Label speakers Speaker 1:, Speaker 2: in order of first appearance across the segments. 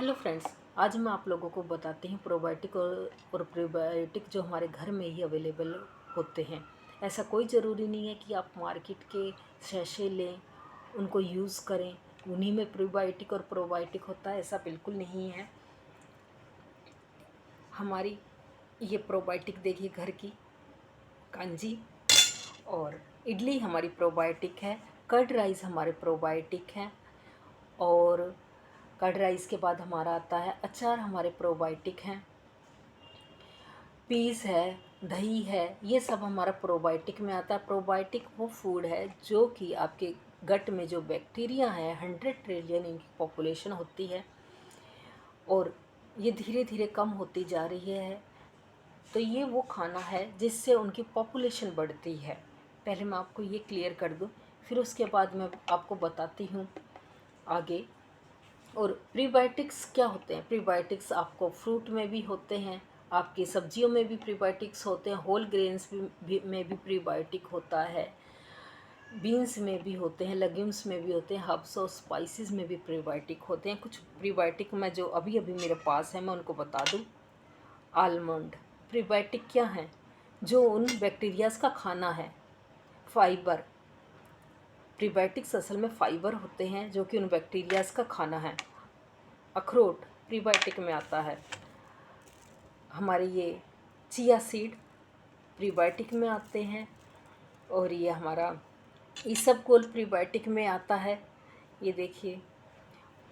Speaker 1: Hello friends, आज मैं आप लोगों को बताती हूँ प्रोबायोटिक और प्रीबायोटिक जो हमारे घर में ही अवेलेबल होते हैं। ऐसा कोई ज़रूरी नहीं है कि आप मार्केट के सैशे लें, उनको यूज़ करें, उन्हीं में प्रीबायोटिक और प्रोबायोटिक होता है, ऐसा बिल्कुल नहीं है। हमारी ये प्रोबायोटिक देखिए, घर की कांजी और इडली हमारी प्रोबायोटिक है, कर्ड राइस हमारे प्रोबायोटिक हैं, और कर्ड राइस के बाद हमारा आता है अचार, हमारे प्रोबायोटिक हैं, पीस है, दही है, ये सब हमारा प्रोबायोटिक में आता है। प्रोबायोटिक वो फूड है जो कि आपके गट में जो बैक्टीरिया है, 100 ट्रिलियन इनकी पॉपुलेशन होती है और ये धीरे धीरे कम होती जा रही है। तो ये वो खाना है जिससे उनकी पॉपुलेशन बढ़ती है। पहले मैं आपको ये क्लियर कर दूं, फिर उसके बाद मैं आपको बताती हूँ आगे। और प्रीबायोटिक्स क्या होते हैं? प्रीबायोटिक्स आपको फ्रूट में भी होते हैं, आपकी सब्जियों में भी प्रीबायोटिक्स होते हैं, होल ग्रेन्स में भी प्रीबायोटिक होता है, बीन्स में भी होते हैं, लेग्यूम्स में भी होते हैं, हर्ब्स और स्पाइसेस में भी प्रीबायोटिक होते हैं। कुछ प्रीबायोटिक मैं जो अभी अभी मेरे पास है मैं उनको बता दूं। आलमंड प्रीबायोटिक क्या है? जो उन बैक्टीरियाज का खाना है। फाइबर, प्रीबायोटिक्स असल में फाइबर होते हैं जो कि उन बैक्टीरियाज का खाना है। अखरोट प्रीबायोटिक में आता है। हमारे ये चिया सीड प्रीबायोटिक में आते हैं, और ये हमारा इसबगोल प्रीबायोटिक में आता है, ये देखिए।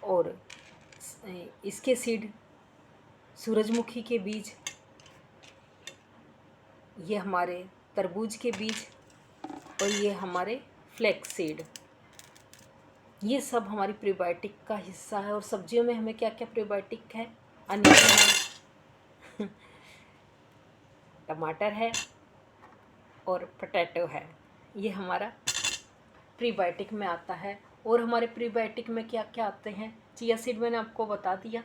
Speaker 1: और इसके सीड, सूरजमुखी के बीज, ये हमारे तरबूज के बीज, और ये हमारे फ्लैक्स सीड, ये सब हमारी प्रीबायोटिक का हिस्सा है। और सब्जियों में हमें क्या क्या प्रीबायोटिक है? अनियन है, टमाटर है और पोटैटो है, ये हमारा प्रीबायोटिक में आता है। और हमारे प्रीबायोटिक में क्या क्या आते हैं? चिया सीड मैंने आपको बता दिया।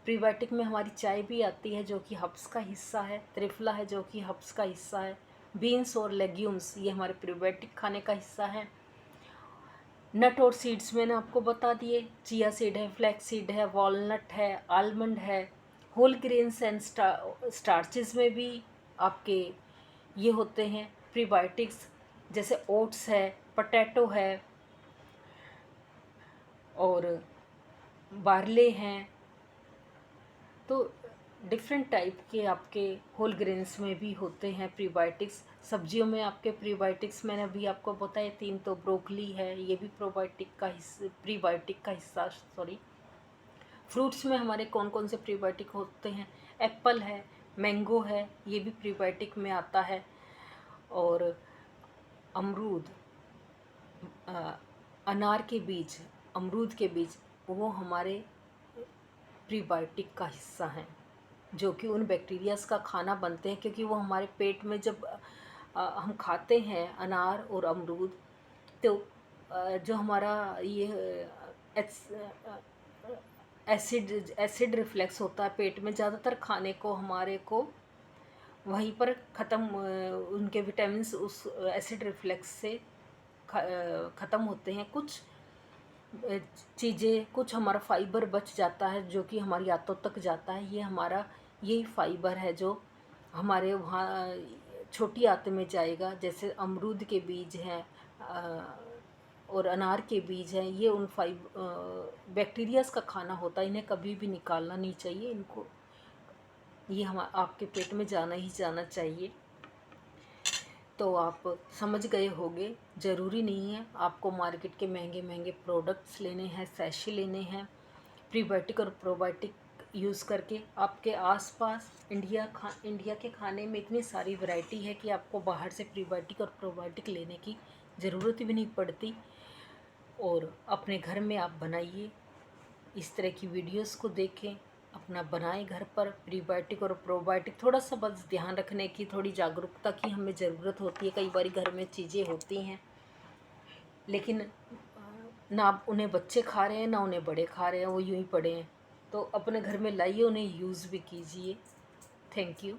Speaker 1: प्रीबायोटिक में हमारी चाय भी आती है जो कि हब्स का हिस्सा है, त्रिफला है जो कि हब्स का हिस्सा है, बीन्स और लेग्यूम्स ये हमारे प्रीबायोटिक खाने का हिस्सा है। नट और सीड्स मैंने आपको बता दिए, चिया सीड है, फ्लैक्स सीड है, वॉलनट है, आलमंड है। होल ग्रेन्स एंड स्टार्चेस में भी आपके ये होते हैं प्रीबायोटिक्स, जैसे ओट्स है, पोटैटो है, और बार्ले हैं। तो डिफरेंट टाइप के आपके होल ग्रेन्स में भी होते हैं प्रीबायोटिक्स। सब्जियों में आपके प्रीबायोटिक्स मैंने अभी आपको बताया 3, तो ब्रोकली है, ये भी प्रोबायोटिक का हिस्सा, प्रीबायोटिक का हिस्सा, सॉरी। फ्रूट्स में हमारे कौन कौन से प्रीबायोटिक होते हैं? एप्पल है, मैंगो है, ये भी प्रीबायोटिक में आता है। और अमरूद, अनार के बीज, अमरूद के बीज, वो हमारे प्रीबायोटिक का हिस्सा हैं जो कि उन बैक्टीरियाज का खाना बनते हैं, क्योंकि वो हमारे पेट में जब हम खाते हैं अनार और अमरूद, तो जो हमारा ये एसिड रिफ्लेक्स होता है पेट में, ज़्यादातर खाने को हमारे को वहीं पर ख़त्म, उनके विटामिन्स उस एसिड रिफ्लेक्स से ख़त्म होते हैं। कुछ चीज़ें, कुछ हमारा फाइबर बच जाता है जो कि हमारी आंतों तक जाता है। ये हमारा यही फाइबर है जो हमारे वहाँ छोटी आंत में जाएगा। जैसे अमरूद के बीज हैं और अनार के बीज हैं, ये उन बैक्टीरियाज का खाना होता है। इन्हें कभी भी निकालना नहीं चाहिए, इनको ये हम आपके पेट में जाना ही जाना चाहिए। तो आप समझ गए होंगे, ज़रूरी नहीं है आपको मार्केट के महंगे महंगे प्रोडक्ट्स लेने हैं, सैशे लेने हैं। प्रीबायोटिक और प्रोबायोटिक यूज़ करके आपके आसपास इंडिया के खाने में इतनी सारी वैरायटी है कि आपको बाहर से प्रीबायोटिक और प्रोबायोटिक लेने की ज़रूरत भी नहीं पड़ती। और अपने घर में आप बनाइए, इस तरह की वीडियोस को देखें, अपना बनाएं घर पर प्रीबायोटिक और प्रोबायोटिक। थोड़ा सा बस ध्यान रखने की, थोड़ी जागरूकता की हमें ज़रूरत होती है। कई बार घर में चीज़ें होती हैं लेकिन ना उन्हें बच्चे खा रहे हैं ना उन्हें बड़े खा रहे हैं, वो यूं ही पड़े हैं। तो अपने घर में लाइए, उन्हें यूज़ भी कीजिए। Thank you.